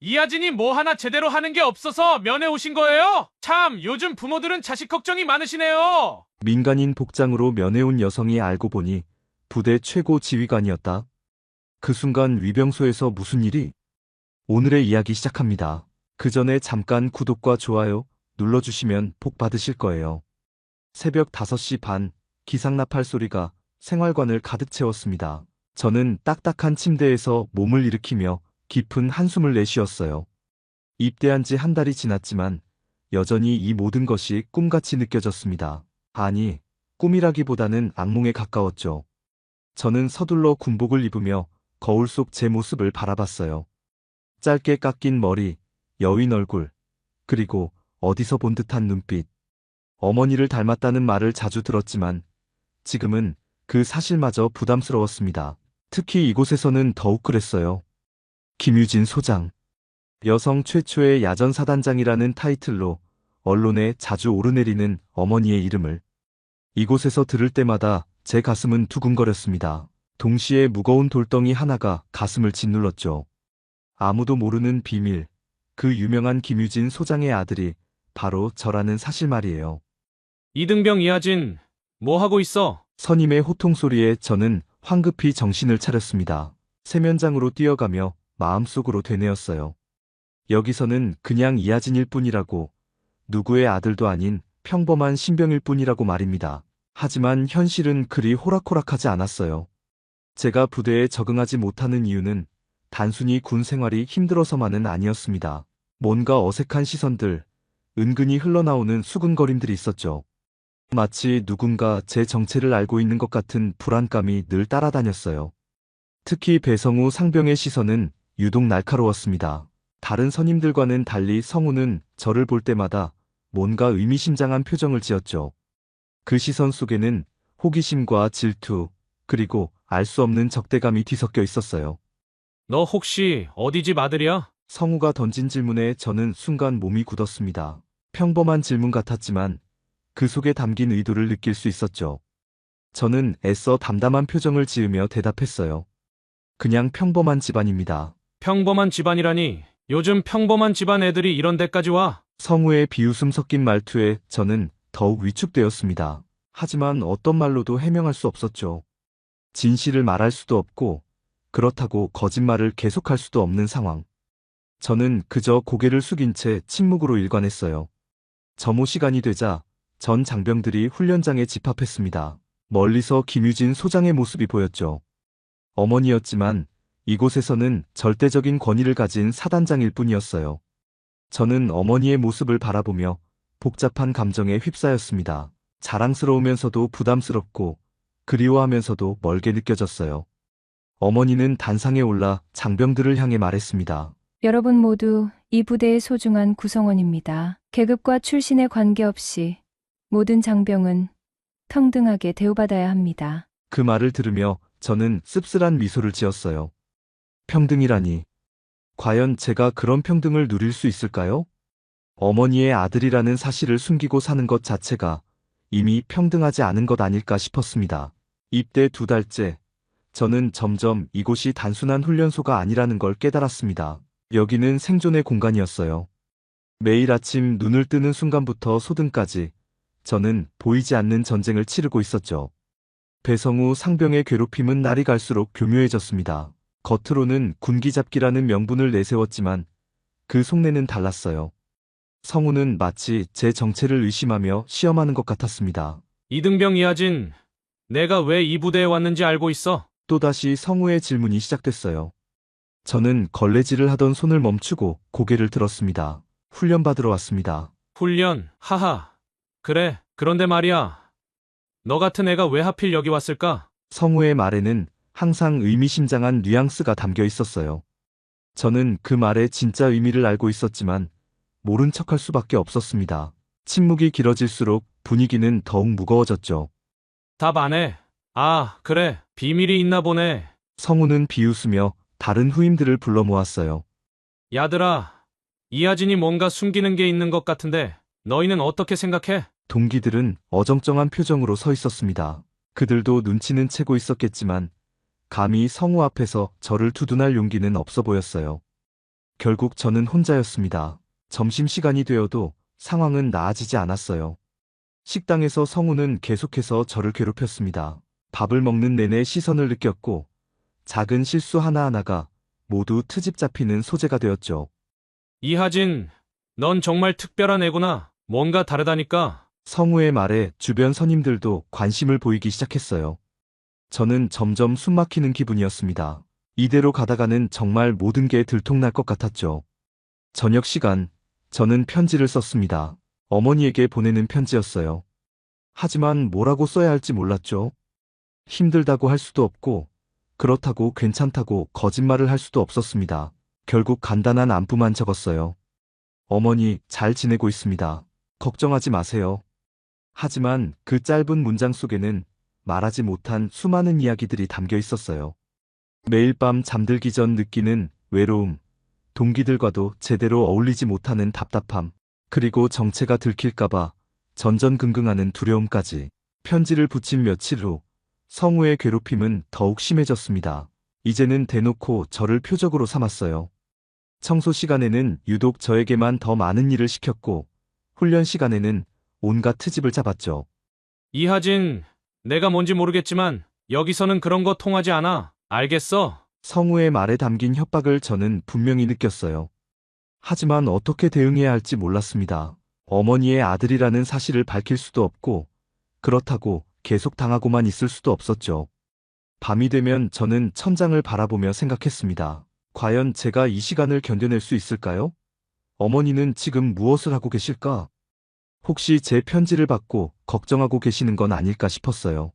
이하진이 뭐 하나 제대로 하는 게 없어서 면회 오신 거예요? 참, 요즘 부모들은 자식 걱정이 많으시네요. 민간인 복장으로 면회 온 여성이 알고 보니 부대 최고 지휘관이었다. 그 순간 위병소에서 무슨 일이? 오늘의 이야기 시작합니다. 그 전에 잠깐 구독과 좋아요 눌러주시면 복 받으실 거예요. 새벽 5시 반, 기상나팔 소리가 생활관을 가득 채웠습니다. 저는 딱딱한 침대에서 몸을 일으키며 깊은 한숨을 내쉬었어요. 입대한 지 한 달이 지났지만 여전히 이 모든 것이 꿈같이 느껴졌습니다. 아니, 꿈이라기보다는 악몽에 가까웠죠. 저는 서둘러 군복을 입으며 거울 속 제 모습을 바라봤어요. 짧게 깎인 머리, 여윈 얼굴, 그리고 어디서 본 듯한 눈빛. 어머니를 닮았다는 말을 자주 들었지만 지금은 그 사실마저 부담스러웠습니다. 특히 이곳에서는 더욱 그랬어요. 김유진 소장. 여성 최초의 야전사단장이라는 타이틀로 언론에 자주 오르내리는 어머니의 이름을 이곳에서 들을 때마다 제 가슴은 두근거렸습니다. 동시에 무거운 돌덩이 하나가 가슴을 짓눌렀죠. 아무도 모르는 비밀, 그 유명한 김유진 소장의 아들이 바로 저라는 사실 말이에요. 이등병 이하진, 뭐 하고 있어? 선임의 호통 소리에 저는 황급히 정신을 차렸습니다. 세면장으로 뛰어가며 마음속으로 되뇌었어요. 여기서는 그냥 이하진일 뿐이라고, 누구의 아들도 아닌 평범한 신병일 뿐이라고 말입니다. 하지만 현실은 그리 호락호락하지 않았어요. 제가 부대에 적응하지 못하는 이유는 단순히 군 생활이 힘들어서만은 아니었습니다. 뭔가 어색한 시선들, 은근히 흘러나오는 수근거림들이 있었죠. 마치 누군가 제 정체를 알고 있는 것 같은 불안감이 늘 따라다녔어요. 특히 배성우 상병의 시선은 유독 날카로웠습니다. 다른 선임들과는 달리 성우는 저를 볼 때마다 뭔가 의미심장한 표정을 지었죠. 그 시선 속에는 호기심과 질투, 그리고 알 수 없는 적대감이 뒤섞여 있었어요. 너 혹시 어디 집 아들이야? 성우가 던진 질문에 저는 순간 몸이 굳었습니다. 평범한 질문 같았지만 그 속에 담긴 의도를 느낄 수 있었죠. 저는 애써 담담한 표정을 지으며 대답했어요. 그냥 평범한 집안입니다. 평범한 집안이라니, 요즘 평범한 집안 애들이 이런 데까지 와? 성우의 비웃음 섞인 말투에 저는 더욱 위축되었습니다. 하지만 어떤 말로도 해명할 수 없었죠. 진실을 말할 수도 없고 그렇다고 거짓말을 계속할 수도 없는 상황. 저는 그저 고개를 숙인 채 침묵으로 일관했어요. 점호 시간이 되자 전 장병들이 훈련장에 집합했습니다. 멀리서 김유진 소장의 모습이 보였죠. 어머니였지만 이곳에서는 절대적인 권위를 가진 사단장일 뿐이었어요. 저는 어머니의 모습을 바라보며 복잡한 감정에 휩싸였습니다. 자랑스러우면서도 부담스럽고 그리워하면서도 멀게 느껴졌어요. 어머니는 단상에 올라 장병들을 향해 말했습니다. 여러분 모두 이 부대의 소중한 구성원입니다. 계급과 출신에 관계없이 모든 장병은 평등하게 대우받아야 합니다. 그 말을 들으며 저는 씁쓸한 미소를 지었어요. 평등이라니. 과연 제가 그런 평등을 누릴 수 있을까요? 어머니의 아들이라는 사실을 숨기고 사는 것 자체가 이미 평등하지 않은 것 아닐까 싶었습니다. 입대 2달째, 저는 점점 이곳이 단순한 훈련소가 아니라는 걸 깨달았습니다. 여기는 생존의 공간이었어요. 매일 아침 눈을 뜨는 순간부터 소등까지 저는 보이지 않는 전쟁을 치르고 있었죠. 배성우 상병의 괴롭힘은 날이 갈수록 교묘해졌습니다. 겉으로는 군기잡기라는 명분을 내세웠지만 그 속내는 달랐어요. 성우는 마치 제 정체를 의심하며 시험하는 것 같았습니다. 이등병 이하진, 내가 왜 이 부대에 왔는지 알고 있어? 또다시 성우의 질문이 시작됐어요. 저는 걸레질을 하던 손을 멈추고 고개를 들었습니다. 훈련받으러 왔습니다. 훈련, 하하. 그래, 그런데 말이야. 너 같은 애가 왜 하필 여기 왔을까? 성우의 말에는 항상 의미심장한 뉘앙스가 담겨 있었어요. 저는 그 말의 진짜 의미를 알고 있었지만 모른 척할 수밖에 없었습니다. 침묵이 길어질수록 분위기는 더욱 무거워졌죠. 답 안 해. 아, 그래. 비밀이 있나 보네. 성우는 비웃으며 다른 후임들을 불러 모았어요. 야들아, 이하진이 뭔가 숨기는 게 있는 것 같은데 너희는 어떻게 생각해? 동기들은 어정쩡한 표정으로 서 있었습니다. 그들도 눈치는 채고 있었겠지만 감히 성우 앞에서 저를 두둔할 용기는 없어 보였어요. 결국 저는 혼자였습니다. 점심시간이 되어도 상황은 나아지지 않았어요. 식당에서 성우는 계속해서 저를 괴롭혔습니다. 밥을 먹는 내내 시선을 느꼈고 작은 실수 하나하나가 모두 트집 잡히는 소재가 되었죠. 이하진, 넌 정말 특별한 애구나. 뭔가 다르다니까. 성우의 말에 주변 선임들도 관심을 보이기 시작했어요. 저는 점점 숨막히는 기분이었습니다. 이대로 가다가는 정말 모든 게 들통날 것 같았죠. 저녁 시간, 저는 편지를 썼습니다. 어머니에게 보내는 편지였어요. 하지만 뭐라고 써야 할지 몰랐죠. 힘들다고 할 수도 없고, 그렇다고 괜찮다고 거짓말을 할 수도 없었습니다. 결국 간단한 안부만 적었어요. 어머니, 잘 지내고 있습니다. 걱정하지 마세요. 하지만 그 짧은 문장 속에는 말하지 못한 수많은 이야기들이 담겨 있었어요. 매일 밤 잠들기 전 느끼는 외로움, 동기들과도 제대로 어울리지 못하는 답답함, 그리고 정체가 들킬까봐 전전긍긍하는 두려움까지. 편지를 붙인 며칠 후 성우의 괴롭힘은 더욱 심해졌습니다. 이제는 대놓고 저를 표적으로 삼았어요. 청소 시간에는 유독 저에게만 더 많은 일을 시켰고 훈련 시간에는 온갖 트집을 잡았죠. 이하진, 내가 뭔지 모르겠지만 여기서는 그런 거 통하지 않아. 알겠어? 성우의 말에 담긴 협박을 저는 분명히 느꼈어요. 하지만 어떻게 대응해야 할지 몰랐습니다. 어머니의 아들이라는 사실을 밝힐 수도 없고 그렇다고 계속 당하고만 있을 수도 없었죠. 밤이 되면 저는 천장을 바라보며 생각했습니다. 과연 제가 이 시간을 견뎌낼 수 있을까요? 어머니는 지금 무엇을 하고 계실까? 혹시 제 편지를 받고 걱정하고 계시는 건 아닐까 싶었어요.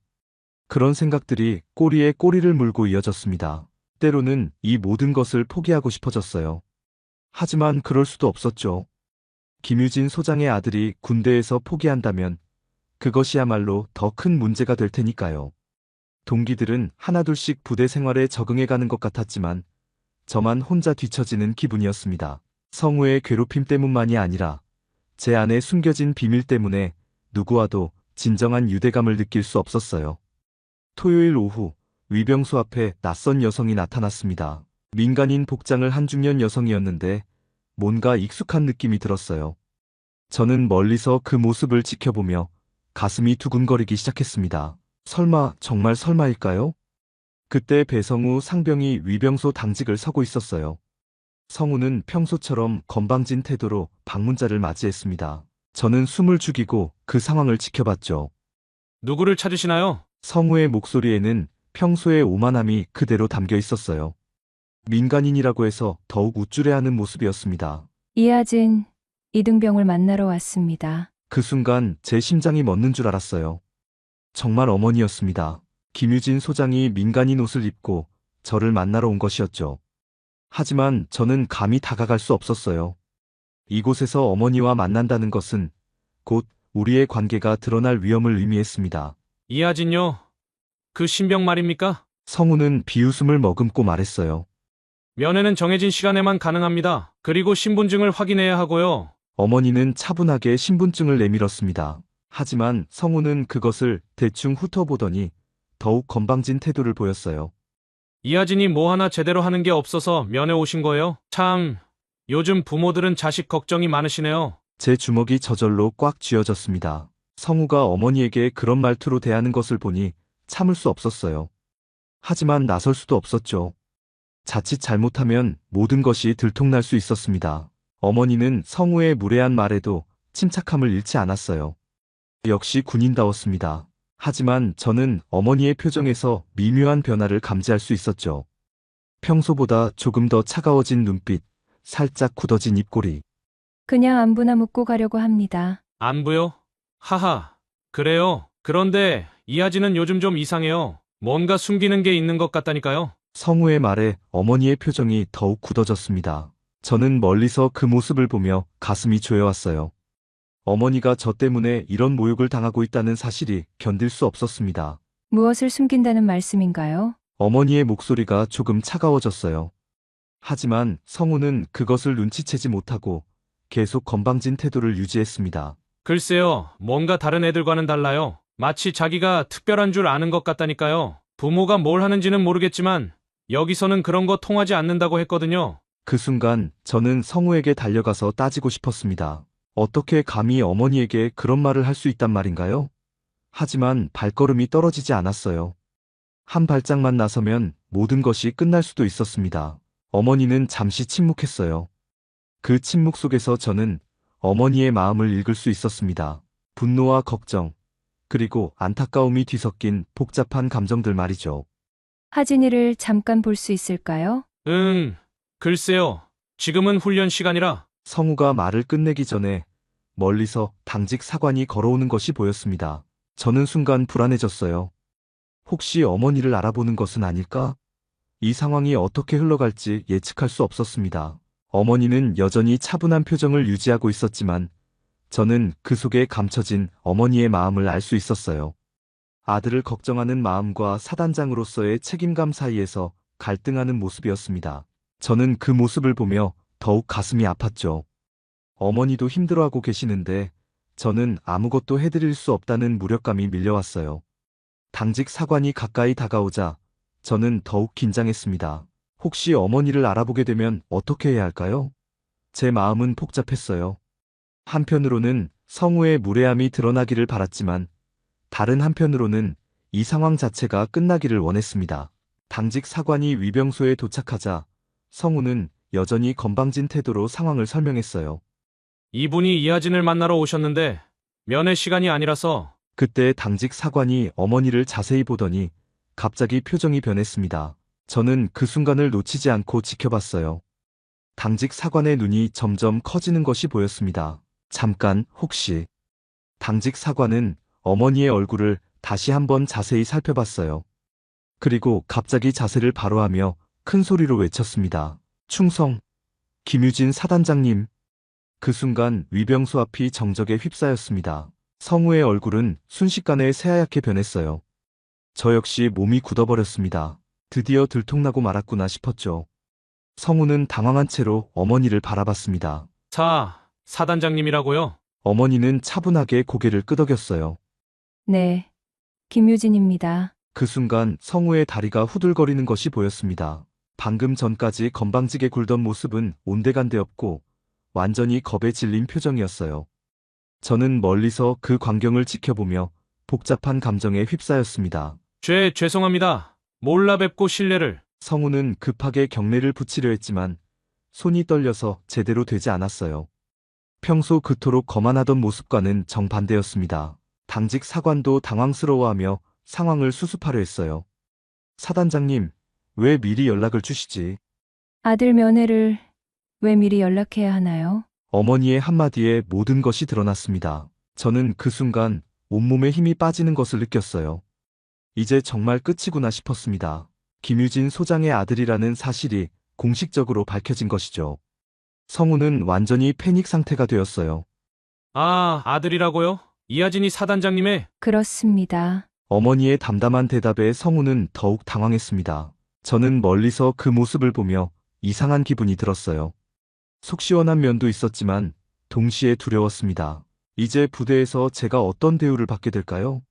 그런 생각들이 꼬리에 꼬리를 물고 이어졌습니다. 때로는 이 모든 것을 포기하고 싶어졌어요. 하지만 그럴 수도 없었죠. 김유진 소장의 아들이 군대에서 포기한다면 그것이야말로 더 큰 문제가 될 테니까요. 동기들은 하나둘씩 부대 생활에 적응해가는 것 같았지만 저만 혼자 뒤처지는 기분이었습니다. 성우의 괴롭힘 때문만이 아니라 제 안에 숨겨진 비밀 때문에 누구와도 진정한 유대감을 느낄 수 없었어요. 토요일 오후 위병소 앞에 낯선 여성이 나타났습니다. 민간인 복장을 한 중년 여성이었는데 뭔가 익숙한 느낌이 들었어요. 저는 멀리서 그 모습을 지켜보며 가슴이 두근거리기 시작했습니다. 설마 정말 설마일까요? 그때 배성우 상병이 위병소 당직을 서고 있었어요. 성우는 평소처럼 건방진 태도로 방문자를 맞이했습니다. 저는 숨을 죽이고 그 상황을 지켜봤죠. 누구를 찾으시나요? 성우의 목소리에는 평소의 오만함이 그대로 담겨 있었어요. 민간인이라고 해서 더욱 우쭐해하는 모습이었습니다. 이하진, 이등병을 만나러 왔습니다. 그 순간 제 심장이 멎는 줄 알았어요. 정말 어머니였습니다. 김유진 소장이 민간인 옷을 입고 저를 만나러 온 것이었죠. 하지만 저는 감히 다가갈 수 없었어요. 이곳에서 어머니와 만난다는 것은 곧 우리의 관계가 드러날 위험을 의미했습니다. 이하진요. 그 신병 말입니까? 성우는 비웃음을 머금고 말했어요. 면회는 정해진 시간에만 가능합니다. 그리고 신분증을 확인해야 하고요. 어머니는 차분하게 신분증을 내밀었습니다. 하지만 성우는 그것을 대충 훑어보더니 더욱 건방진 태도를 보였어요. 이하진이 뭐 하나 제대로 하는 게 없어서 면회 오신 거예요? 참, 요즘 부모들은 자식 걱정이 많으시네요. 제 주먹이 저절로 꽉 쥐어졌습니다. 성우가 어머니에게 그런 말투로 대하는 것을 보니 참을 수 없었어요. 하지만 나설 수도 없었죠. 자칫 잘못하면 모든 것이 들통날 수 있었습니다. 어머니는 성우의 무례한 말에도 침착함을 잃지 않았어요. 역시 군인다웠습니다. 하지만 저는 어머니의 표정에서 미묘한 변화를 감지할 수 있었죠. 평소보다 조금 더 차가워진 눈빛, 살짝 굳어진 입꼬리. 그냥 안부나 묻고 가려고 합니다. 안부요? 하하, 그래요. 그런데 이하진은 요즘 좀 이상해요. 뭔가 숨기는 게 있는 것 같다니까요. 성우의 말에 어머니의 표정이 더욱 굳어졌습니다. 저는 멀리서 그 모습을 보며 가슴이 조여왔어요. 어머니가 저 때문에 이런 모욕을 당하고 있다는 사실이 견딜 수 없었습니다. 무엇을 숨긴다는 말씀인가요? 어머니의 목소리가 조금 차가워졌어요. 하지만 성우는 그것을 눈치채지 못하고 계속 건방진 태도를 유지했습니다. 글쎄요, 뭔가 다른 애들과는 달라요. 마치 자기가 특별한 줄 아는 것 같다니까요. 부모가 뭘 하는지는 모르겠지만 여기서는 그런 거 통하지 않는다고 했거든요. 그 순간 저는 성우에게 달려가서 따지고 싶었습니다. 어떻게 감히 어머니에게 그런 말을 할 수 있단 말인가요? 하지만 발걸음이 떨어지지 않았어요. 한 발짝만 나서면 모든 것이 끝날 수도 있었습니다. 어머니는 잠시 침묵했어요. 그 침묵 속에서 저는 어머니의 마음을 읽을 수 있었습니다. 분노와 걱정, 그리고 안타까움이 뒤섞인 복잡한 감정들 말이죠. 하진이를 잠깐 볼 수 있을까요? 글쎄요. 지금은 훈련 시간이라. 성우가 말을 끝내기 전에 멀리서 당직 사관이 걸어오는 것이 보였습니다. 저는 순간 불안해졌어요. 혹시 어머니를 알아보는 것은 아닐까? 이 상황이 어떻게 흘러갈지 예측할 수 없었습니다. 어머니는 여전히 차분한 표정을 유지하고 있었지만 저는 그 속에 감춰진 어머니의 마음을 알 수 있었어요. 아들을 걱정하는 마음과 사단장으로서의 책임감 사이에서 갈등하는 모습이었습니다. 저는 그 모습을 보며 더욱 가슴이 아팠죠. 어머니도 힘들어하고 계시는데 저는 아무것도 해드릴 수 없다는 무력감이 밀려왔어요. 당직 사관이 가까이 다가오자 저는 더욱 긴장했습니다. 혹시 어머니를 알아보게 되면 어떻게 해야 할까요? 제 마음은 복잡했어요. 한편으로는 성우의 무례함이 드러나기를 바랐지만 다른 한편으로는 이 상황 자체가 끝나기를 원했습니다. 당직 사관이 위병소에 도착하자 성우는 여전히 건방진 태도로 상황을 설명했어요. 이분이 이하진을 만나러 오셨는데 면회 시간이 아니라서. 그때 당직 사관이 어머니를 자세히 보더니 갑자기 표정이 변했습니다. 저는 그 순간을 놓치지 않고 지켜봤어요. 당직 사관의 눈이 점점 커지는 것이 보였습니다. 잠깐, 혹시. 당직 사관은 어머니의 얼굴을 다시 한번 자세히 살펴봤어요. 그리고 갑자기 자세를 바로 하며 큰 소리로 외쳤습니다. 충성! 김유진 사단장님! 그 순간 위병소 앞이 정적에 휩싸였습니다. 성우의 얼굴은 순식간에 새하얗게 변했어요. 저 역시 몸이 굳어버렸습니다. 드디어 들통나고 말았구나 싶었죠. 성우는 당황한 채로 어머니를 바라봤습니다. 사단장님이라고요? 어머니는 차분하게 고개를 끄덕였어요. 네, 김유진입니다. 그 순간 성우의 다리가 후들거리는 것이 보였습니다. 방금 전까지 건방지게 굴던 모습은 온데간데없고 완전히 겁에 질린 표정이었어요. 저는 멀리서 그 광경을 지켜보며 복잡한 감정에 휩싸였습니다. 죄송합니다. 몰라 뵙고 실례를. 성우는 급하게 경례를 붙이려 했지만 손이 떨려서 제대로 되지 않았어요. 평소 그토록 거만하던 모습과는 정반대였습니다. 당직 사관도 당황스러워하며 상황을 수습하려 했어요. 사단장님, 왜 미리 연락을 주시지? 아들 면회를 왜 미리 연락해야 하나요? 어머니의 한마디에 모든 것이 드러났습니다. 저는 그 순간 온몸에 힘이 빠지는 것을 느꼈어요. 이제 정말 끝이구나 싶었습니다. 김유진 소장의 아들이라는 사실이 공식적으로 밝혀진 것이죠. 성우는 완전히 패닉 상태가 되었어요. 아들이라고요? 이하진이 사단장님의. 그렇습니다. 어머니의 담담한 대답에 성우는 더욱 당황했습니다. 저는 멀리서 그 모습을 보며 이상한 기분이 들었어요. 속 시원한 면도 있었지만 동시에 두려웠습니다. 이제 부대에서 제가 어떤 대우를 받게 될까요?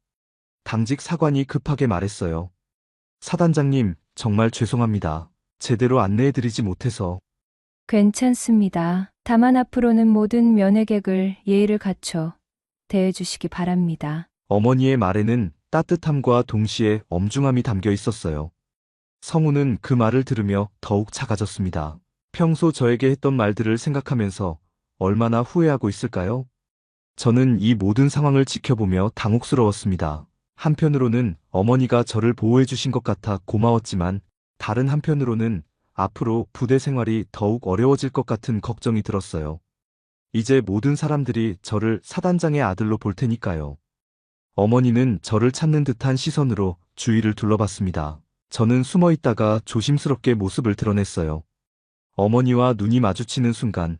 당직 사관이 급하게 말했어요. 사단장님, 정말 죄송합니다. 제대로 안내해드리지 못해서. 괜찮습니다. 다만 앞으로는 모든 면회객을 예의를 갖춰 대해주시기 바랍니다. 어머니의 말에는 따뜻함과 동시에 엄중함이 담겨 있었어요. 성우는 그 말을 들으며 더욱 작아졌습니다. 평소 저에게 했던 말들을 생각하면서 얼마나 후회하고 있을까요? 저는 이 모든 상황을 지켜보며 당혹스러웠습니다. 한편으로는 어머니가 저를 보호해 주신 것 같아 고마웠지만 다른 한편으로는 앞으로 부대 생활이 더욱 어려워질 것 같은 걱정이 들었어요. 이제 모든 사람들이 저를 사단장의 아들로 볼 테니까요. 어머니는 저를 찾는 듯한 시선으로 주위를 둘러봤습니다. 저는 숨어 있다가 조심스럽게 모습을 드러냈어요. 어머니와 눈이 마주치는 순간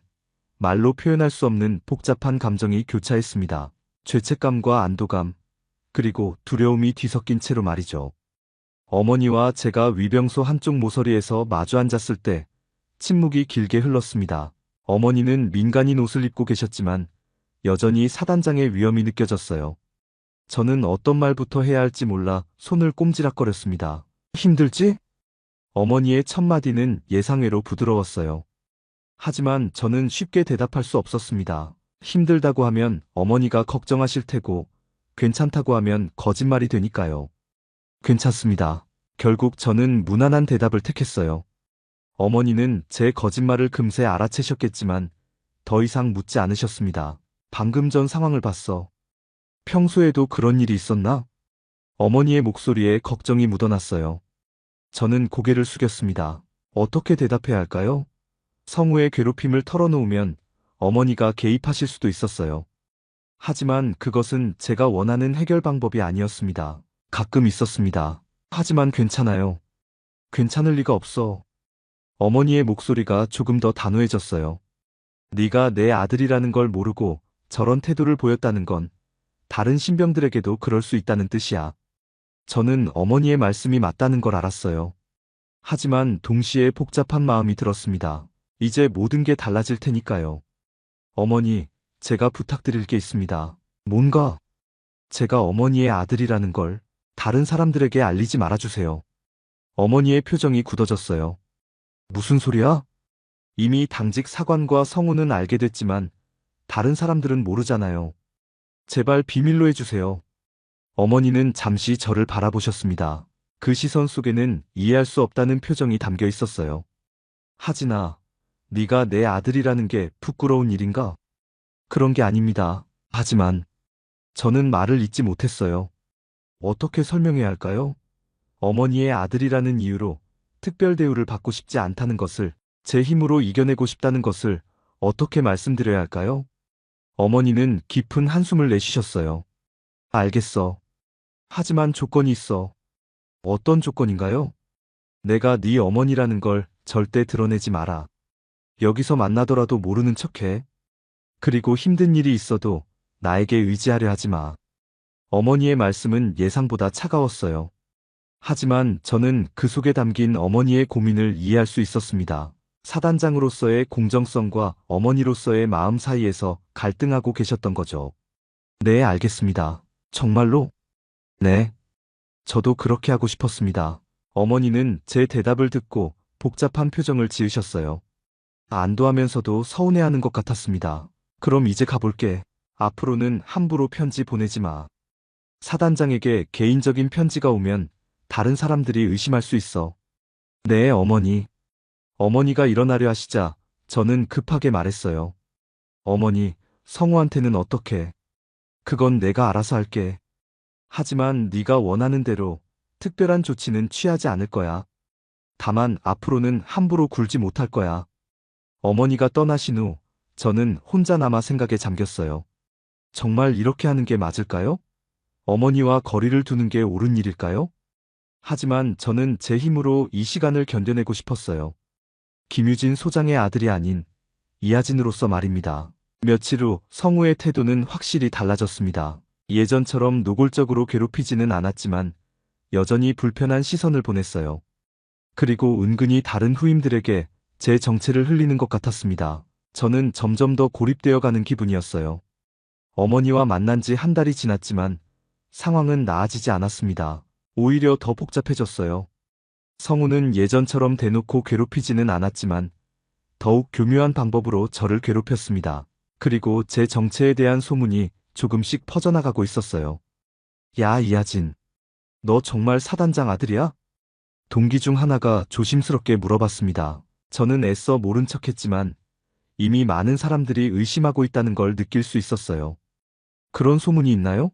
말로 표현할 수 없는 복잡한 감정이 교차했습니다. 죄책감과 안도감, 그리고 두려움이 뒤섞인 채로 말이죠. 어머니와 제가 위병소 한쪽 모서리에서 마주 앉았을 때 침묵이 길게 흘렀습니다. 어머니는 민간인 옷을 입고 계셨지만 여전히 사단장의 위엄이 느껴졌어요. 저는 어떤 말부터 해야 할지 몰라 손을 꼼지락거렸습니다. 힘들지? 어머니의 첫 마디는 예상외로 부드러웠어요. 하지만 저는 쉽게 대답할 수 없었습니다. 힘들다고 하면 어머니가 걱정하실 테고, 괜찮다고 하면 거짓말이 되니까요. 괜찮습니다. 결국 저는 무난한 대답을 택했어요. 어머니는 제 거짓말을 금세 알아채셨겠지만, 더 이상 묻지 않으셨습니다. 방금 전 상황을 봤어. 평소에도 그런 일이 있었나? 어머니의 목소리에 걱정이 묻어났어요. 저는 고개를 숙였습니다. 어떻게 대답해야 할까요? 성우의 괴롭힘을 털어놓으면 어머니가 개입하실 수도 있었어요. 하지만 그것은 제가 원하는 해결 방법이 아니었습니다. 가끔 있었습니다. 하지만 괜찮아요. 괜찮을 리가 없어. 어머니의 목소리가 조금 더 단호해졌어요. 네가 내 아들이라는 걸 모르고 저런 태도를 보였다는 건 다른 신병들에게도 그럴 수 있다는 뜻이야. 저는 어머니의 말씀이 맞다는 걸 알았어요. 하지만 동시에 복잡한 마음이 들었습니다. 이제 모든 게 달라질 테니까요. 어머니, 제가 부탁드릴 게 있습니다. 뭔가? 제가 어머니의 아들이라는 걸 다른 사람들에게 알리지 말아주세요. 어머니의 표정이 굳어졌어요. 무슨 소리야? 이미 당직 사관과 성우는 알게 됐지만 다른 사람들은 모르잖아요. 제발 비밀로 해주세요. 어머니는 잠시 저를 바라보셨습니다. 그 시선 속에는 이해할 수 없다는 표정이 담겨 있었어요. 하진아, 네가 내 아들이라는 게 부끄러운 일인가? 그런 게 아닙니다. 하지만 저는 말을 잇지 못했어요. 어떻게 설명해야 할까요? 어머니의 아들이라는 이유로 특별 대우를 받고 싶지 않다는 것을, 제 힘으로 이겨내고 싶다는 것을 어떻게 말씀드려야 할까요? 어머니는 깊은 한숨을 내쉬셨어요. 알겠어. 하지만 조건이 있어. 어떤 조건인가요? 내가 네 어머니라는 걸 절대 드러내지 마라. 여기서 만나더라도 모르는 척해. 그리고 힘든 일이 있어도 나에게 의지하려 하지 마. 어머니의 말씀은 예상보다 차가웠어요. 하지만 저는 그 속에 담긴 어머니의 고민을 이해할 수 있었습니다. 사단장으로서의 공정성과 어머니로서의 마음 사이에서 갈등하고 계셨던 거죠. 네, 알겠습니다. 정말로? 네. 저도 그렇게 하고 싶었습니다. 어머니는 제 대답을 듣고 복잡한 표정을 지으셨어요. 안도하면서도 서운해하는 것 같았습니다. 그럼 이제 가볼게. 앞으로는 함부로 편지 보내지 마. 사단장에게 개인적인 편지가 오면 다른 사람들이 의심할 수 있어. 네, 어머니. 어머니가 일어나려 하시자 저는 급하게 말했어요. 어머니, 성우한테는 어떻게? 그건 내가 알아서 할게. 하지만 네가 원하는 대로 특별한 조치는 취하지 않을 거야. 다만 앞으로는 함부로 굴지 못할 거야. 어머니가 떠나신 후 저는 혼자 남아 생각에 잠겼어요. 정말 이렇게 하는 게 맞을까요? 어머니와 거리를 두는 게 옳은 일일까요? 하지만 저는 제 힘으로 이 시간을 견뎌내고 싶었어요. 김유진 소장의 아들이 아닌 이하진으로서 말입니다. 며칠 후 성우의 태도는 확실히 달라졌습니다. 예전처럼 노골적으로 괴롭히지는 않았지만 여전히 불편한 시선을 보냈어요. 그리고 은근히 다른 후임들에게 제 정체를 흘리는 것 같았습니다. 저는 점점 더 고립되어 가는 기분이었어요. 어머니와 만난 지 한 달이 지났지만 상황은 나아지지 않았습니다. 오히려 더 복잡해졌어요. 성우는 예전처럼 대놓고 괴롭히지는 않았지만 더욱 교묘한 방법으로 저를 괴롭혔습니다. 그리고 제 정체에 대한 소문이 조금씩 퍼져나가고 있었어요. 야, 이하진. 너 정말 사단장 아들이야? 동기 중 하나가 조심스럽게 물어봤습니다. 저는 애써 모른 척했지만 이미 많은 사람들이 의심하고 있다는 걸 느낄 수 있었어요. 그런 소문이 있나요?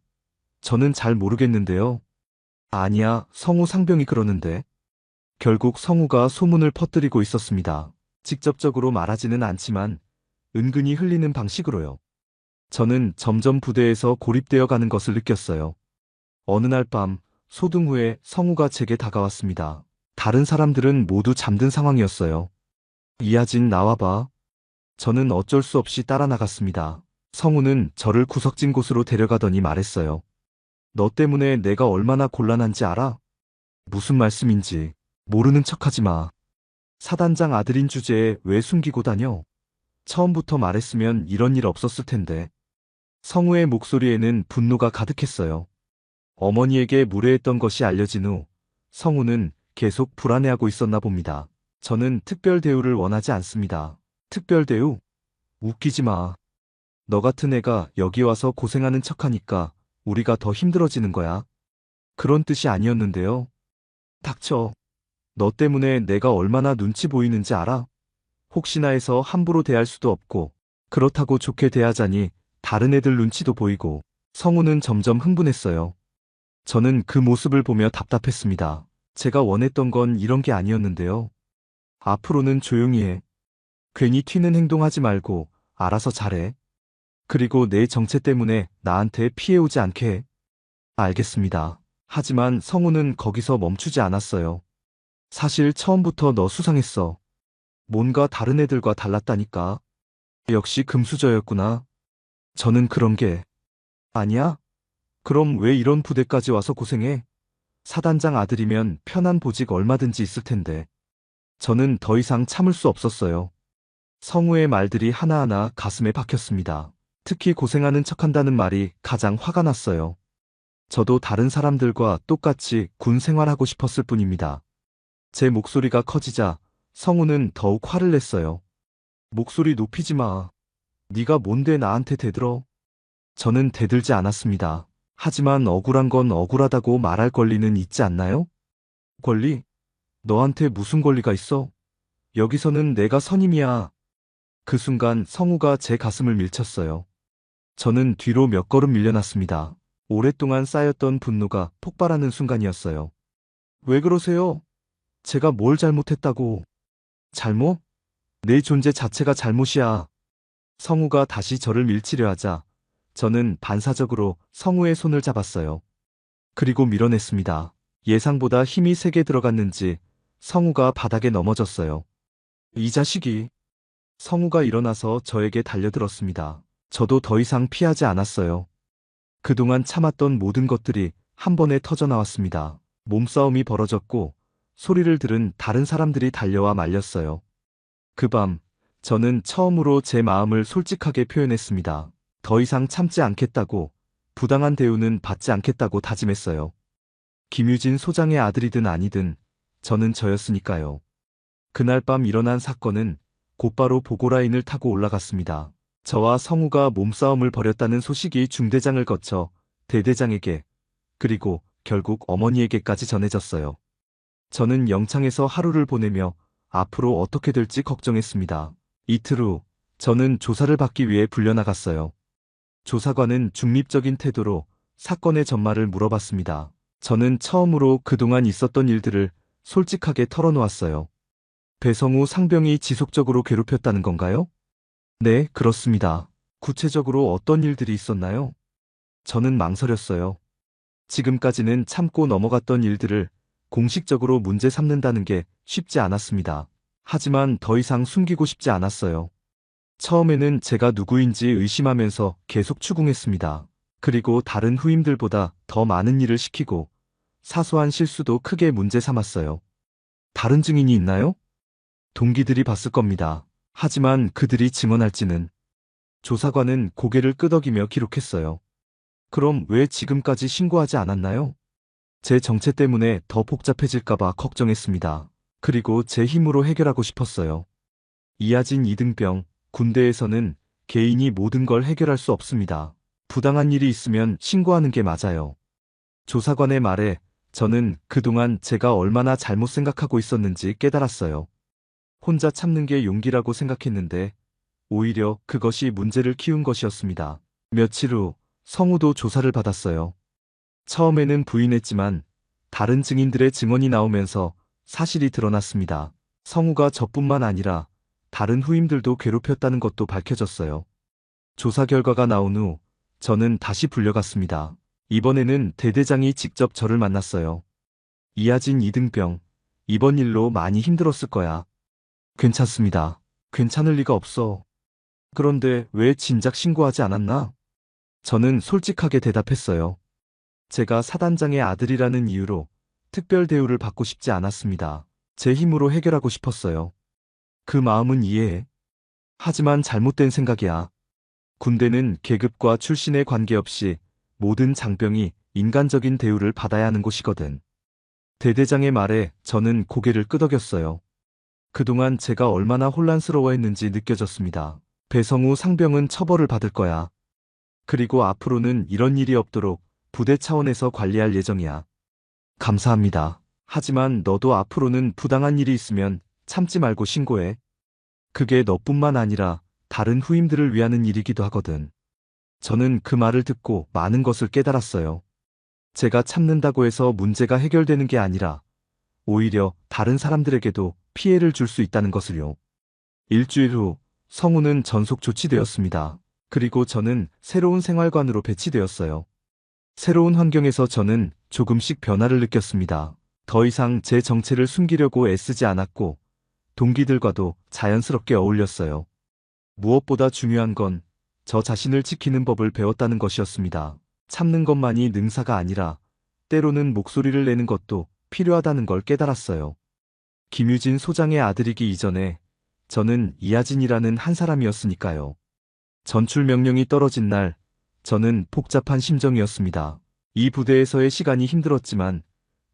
저는 잘 모르겠는데요. 아니야, 성우 상병이 그러는데. 결국 성우가 소문을 퍼뜨리고 있었습니다. 직접적으로 말하지는 않지만 은근히 흘리는 방식으로요. 저는 점점 부대에서 고립되어 가는 것을 느꼈어요. 어느 날 밤 소등 후에 성우가 제게 다가왔습니다. 다른 사람들은 모두 잠든 상황이었어요. 이하진, 나와봐. 저는 어쩔 수 없이 따라 나갔습니다. 성우는 저를 구석진 곳으로 데려가더니 말했어요. 너 때문에 내가 얼마나 곤란한지 알아? 무슨 말씀인지 모르는 척하지 마. 사단장 아들인 주제에 왜 숨기고 다녀? 처음부터 말했으면 이런 일 없었을 텐데. 성우의 목소리에는 분노가 가득했어요. 어머니에게 무례했던 것이 알려진 후 성우는 계속 불안해하고 있었나 봅니다. 저는 특별 대우를 원하지 않습니다. 특별 대우? 웃기지 마. 너 같은 애가 여기 와서 고생하는 척하니까 우리가 더 힘들어지는 거야. 그런 뜻이 아니었는데요. 닥쳐. 너 때문에 내가 얼마나 눈치 보이는지 알아? 혹시나 해서 함부로 대할 수도 없고, 그렇다고 좋게 대하자니 다른 애들 눈치도 보이고, 성우는 점점 흥분했어요. 저는 그 모습을 보며 답답했습니다. 제가 원했던 건 이런 게 아니었는데요. 앞으로는 조용히 해. 괜히 튀는 행동하지 말고 알아서 잘해. 그리고 내 정체 때문에 나한테 피해 오지 않게 해. 알겠습니다. 하지만 성우는 거기서 멈추지 않았어요. 사실 처음부터 너 수상했어. 뭔가 다른 애들과 달랐다니까. 역시 금수저였구나. 저는 그런 게 아니야? 그럼 왜 이런 부대까지 와서 고생해? 사단장 아들이면 편한 보직 얼마든지 있을 텐데. 저는 더 이상 참을 수 없었어요. 성우의 말들이 하나하나 가슴에 박혔습니다. 특히 고생하는 척한다는 말이 가장 화가 났어요. 저도 다른 사람들과 똑같이 군 생활하고 싶었을 뿐입니다. 제 목소리가 커지자 성우는 더욱 화를 냈어요. 목소리 높이지 마. 네가 뭔데 나한테 대들어? 저는 대들지 않았습니다. 하지만 억울한 건 억울하다고 말할 권리는 있지 않나요? 권리? 너한테 무슨 권리가 있어? 여기서는 내가 선임이야. 그 순간 성우가 제 가슴을 밀쳤어요. 저는 뒤로 몇 걸음 밀려났습니다. 오랫동안 쌓였던 분노가 폭발하는 순간이었어요. 왜 그러세요? 제가 뭘 잘못했다고? 잘못? 내 존재 자체가 잘못이야. 성우가 다시 저를 밀치려 하자 저는 반사적으로 성우의 손을 잡았어요. 그리고 밀어냈습니다. 예상보다 힘이 세게 들어갔는지 성우가 바닥에 넘어졌어요. 이 자식이. 성우가 일어나서 저에게 달려들었습니다. 저도 더 이상 피하지 않았어요. 그동안 참았던 모든 것들이 한 번에 터져나왔습니다. 몸싸움이 벌어졌고 소리를 들은 다른 사람들이 달려와 말렸어요. 그 밤, 저는 처음으로 제 마음을 솔직하게 표현했습니다. 더 이상 참지 않겠다고, 부당한 대우는 받지 않겠다고 다짐했어요. 김유진 소장의 아들이든 아니든 저는 저였으니까요. 그날 밤 일어난 사건은 곧바로 보고라인을 타고 올라갔습니다. 저와 성우가 몸싸움을 벌였다는 소식이 중대장을 거쳐 대대장에게, 그리고 결국 어머니에게까지 전해졌어요. 저는 영창에서 하루를 보내며 앞으로 어떻게 될지 걱정했습니다. 이틀 후, 저는 조사를 받기 위해 불려나갔어요. 조사관은 중립적인 태도로 사건의 전말을 물어봤습니다. 저는 처음으로 그동안 있었던 일들을 솔직하게 털어놓았어요. 배성우 상병이 지속적으로 괴롭혔다는 건가요? 네, 그렇습니다. 구체적으로 어떤 일들이 있었나요? 저는 망설였어요. 지금까지는 참고 넘어갔던 일들을 공식적으로 문제 삼는다는 게 쉽지 않았습니다. 하지만 더 이상 숨기고 싶지 않았어요. 처음에는 제가 누구인지 의심하면서 계속 추궁했습니다. 그리고 다른 후임들보다 더 많은 일을 시키고 사소한 실수도 크게 문제 삼았어요. 다른 증인이 있나요? 동기들이 봤을 겁니다. 하지만 그들이 증언할지는. 조사관은 고개를 끄덕이며 기록했어요. 그럼 왜 지금까지 신고하지 않았나요? 제 정체 때문에 더 복잡해질까봐 걱정했습니다. 그리고 제 힘으로 해결하고 싶었어요. 이하진 이등병, 군대에서는 개인이 모든 걸 해결할 수 없습니다. 부당한 일이 있으면 신고하는 게 맞아요. 조사관의 말에 저는 그동안 제가 얼마나 잘못 생각하고 있었는지 깨달았어요. 혼자 참는 게 용기라고 생각했는데 오히려 그것이 문제를 키운 것이었습니다. 며칠 후 성우도 조사를 받았어요. 처음에는 부인했지만 다른 증인들의 증언이 나오면서 사실이 드러났습니다. 성우가 저뿐만 아니라 다른 후임들도 괴롭혔다는 것도 밝혀졌어요. 조사 결과가 나온 후 저는 다시 불려갔습니다. 이번에는 대대장이 직접 저를 만났어요. 이하진 이등병, 이번 일로 많이 힘들었을 거야. 괜찮습니다. 괜찮을 리가 없어. 그런데 왜 진작 신고하지 않았나? 저는 솔직하게 대답했어요. 제가 사단장의 아들이라는 이유로 특별 대우를 받고 싶지 않았습니다. 제 힘으로 해결하고 싶었어요. 그 마음은 이해해. 하지만 잘못된 생각이야. 군대는 계급과 출신에 관계없이 모든 장병이 인간적인 대우를 받아야 하는 곳이거든. 대대장의 말에 저는 고개를 끄덕였어요. 그동안 제가 얼마나 혼란스러워했는지 느껴졌습니다. 배성우 상병은 처벌을 받을 거야. 그리고 앞으로는 이런 일이 없도록 부대 차원에서 관리할 예정이야. 감사합니다. 하지만 너도 앞으로는 부당한 일이 있으면 참지 말고 신고해. 그게 너뿐만 아니라 다른 후임들을 위하는 일이기도 하거든. 저는 그 말을 듣고 많은 것을 깨달았어요. 제가 참는다고 해서 문제가 해결되는 게 아니라 오히려 다른 사람들에게도 피해를 줄 수 있다는 것을요. 일주일 후 성우는 전속 조치되었습니다. 그리고 저는 새로운 생활관으로 배치되었어요. 새로운 환경에서 저는 조금씩 변화를 느꼈습니다. 더 이상 제 정체를 숨기려고 애쓰지 않았고 동기들과도 자연스럽게 어울렸어요. 무엇보다 중요한 건 저 자신을 지키는 법을 배웠다는 것이었습니다. 참는 것만이 능사가 아니라 때로는 목소리를 내는 것도 필요하다는 걸 깨달았어요. 김유진 소장의 아들이기 이전에 저는 이하진이라는 한 사람이었으니까요. 전출 명령이 떨어진 날 저는 복잡한 심정이었습니다. 이 부대에서의 시간이 힘들었지만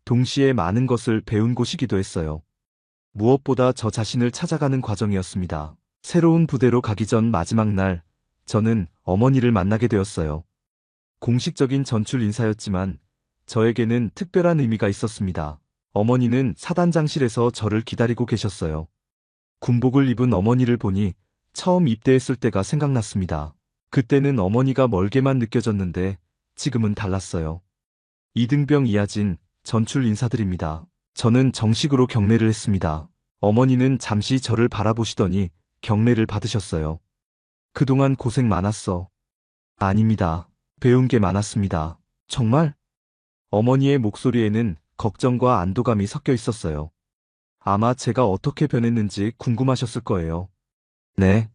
동시에 많은 것을 배운 곳이기도 했어요. 무엇보다 저 자신을 찾아가는 과정이었습니다. 새로운 부대로 가기 전 마지막 날 저는 어머니를 만나게 되었어요. 공식적인 전출 인사였지만 저에게는 특별한 의미가 있었습니다. 어머니는 사단장실에서 저를 기다리고 계셨어요. 군복을 입은 어머니를 보니 처음 입대했을 때가 생각났습니다. 그때는 어머니가 멀게만 느껴졌는데 지금은 달랐어요. 이등병 이하진, 전출 인사드립니다. 저는 정식으로 경례를 했습니다. 어머니는 잠시 저를 바라보시더니 경례를 받으셨어요. 그동안 고생 많았어. 아닙니다. 배운 게 많았습니다. 정말? 어머니의 목소리에는 걱정과 안도감이 섞여 있었어요. 아마 제가 어떻게 변했는지 궁금하셨을 거예요. 네.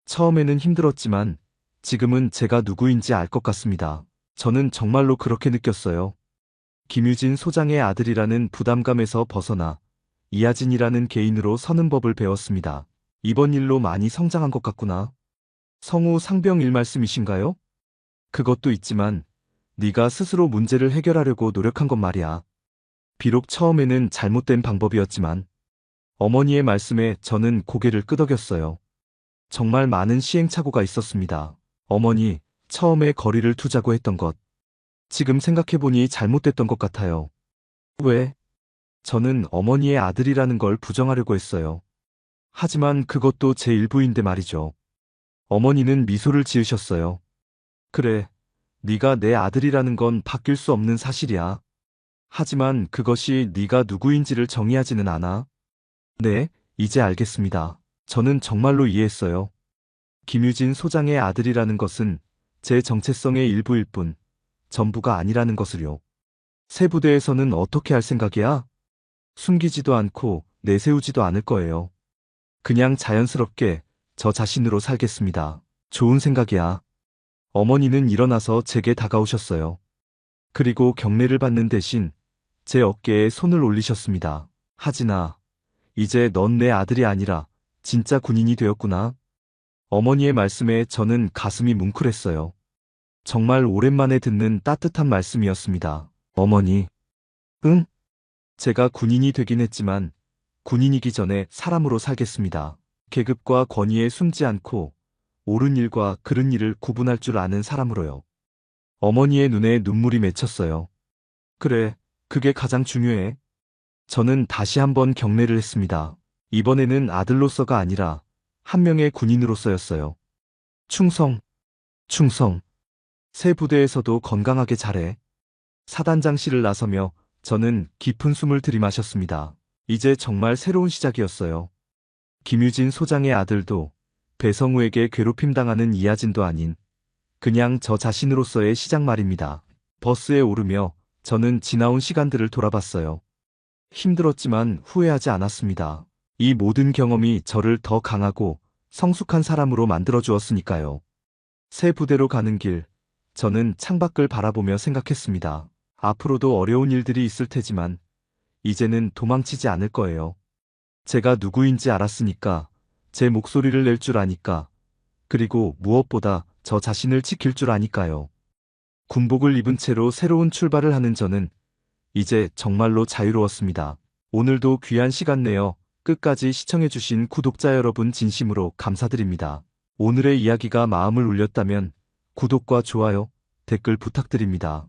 처음에는 힘들었지만 지금은 제가 누구인지 알 것 같습니다. 저는 정말로 그렇게 느꼈어요. 김유진 소장의 아들이라는 부담감에서 벗어나 이하진이라는 개인으로 서는 법을 배웠습니다. 이번 일로 많이 성장한 것 같구나. 성우 상병 일 말씀이신가요? 그것도 있지만 네가 스스로 문제를 해결하려고 노력한 것 말이야. 비록 처음에는 잘못된 방법이었지만 어머니의 말씀에 저는 고개를 끄덕였어요. 정말 많은 시행착오가 있었습니다. 어머니, 처음에 거리를 두자고 했던 것. 지금 생각해보니 잘못됐던 것 같아요. 왜? 저는 어머니의 아들이라는 걸 부정하려고 했어요. 하지만 그것도 제 일부인데 말이죠. 어머니는 미소를 지으셨어요. 그래, 네가 내 아들이라는 건 바뀔 수 없는 사실이야. 하지만 그것이 네가 누구인지를 정의하지는 않아. 네, 이제 알겠습니다. 저는 정말로 이해했어요. 김유진 소장의 아들이라는 것은 제 정체성의 일부일 뿐 전부가 아니라는 것을요. 새 부대에서는 어떻게 할 생각이야? 숨기지도 않고 내세우지도 않을 거예요. 그냥 자연스럽게 저 자신으로 살겠습니다. 좋은 생각이야. 어머니는 일어나서 제게 다가오셨어요. 그리고 경례를 받는 대신 제 어깨에 손을 올리셨습니다. 하진아, 이제 넌 내 아들이 아니라 진짜 군인이 되었구나. 어머니의 말씀에 저는 가슴이 뭉클했어요. 정말 오랜만에 듣는 따뜻한 말씀이었습니다. 어머니. 응? 제가 군인이 되긴 했지만 군인이기 전에 사람으로 살겠습니다. 계급과 권위에 숨지 않고 옳은 일과 그른 일을 구분할 줄 아는 사람으로요. 어머니의 눈에 눈물이 맺혔어요. 그래, 그게 가장 중요해. 저는 다시 한번 경례를 했습니다. 이번에는 아들로서가 아니라 한 명의 군인으로서였어요. 충성, 충성. 새 부대에서도 건강하게 잘해. 사단장실을 나서며 저는 깊은 숨을 들이마셨습니다. 이제 정말 새로운 시작이었어요. 김유진 소장의 아들도 배성우에게 괴롭힘당하는 이하진도 아닌 그냥 저 자신으로서의 시작 말입니다. 버스에 오르며 저는 지나온 시간들을 돌아봤어요. 힘들었지만 후회하지 않았습니다. 이 모든 경험이 저를 더 강하고 성숙한 사람으로 만들어 주었으니까요. 새 부대로 가는 길, 저는 창밖을 바라보며 생각했습니다. 앞으로도 어려운 일들이 있을 테지만 이제는 도망치지 않을 거예요. 제가 누구인지 알았으니까, 제 목소리를 낼 줄 아니까, 그리고 무엇보다 저 자신을 지킬 줄 아니까요. 군복을 입은 채로 새로운 출발을 하는 저는 이제 정말로 자유로웠습니다. 오늘도 귀한 시간 내어 끝까지 시청해주신 구독자 여러분 진심으로 감사드립니다. 오늘의 이야기가 마음을 울렸다면 구독과 좋아요, 댓글 부탁드립니다.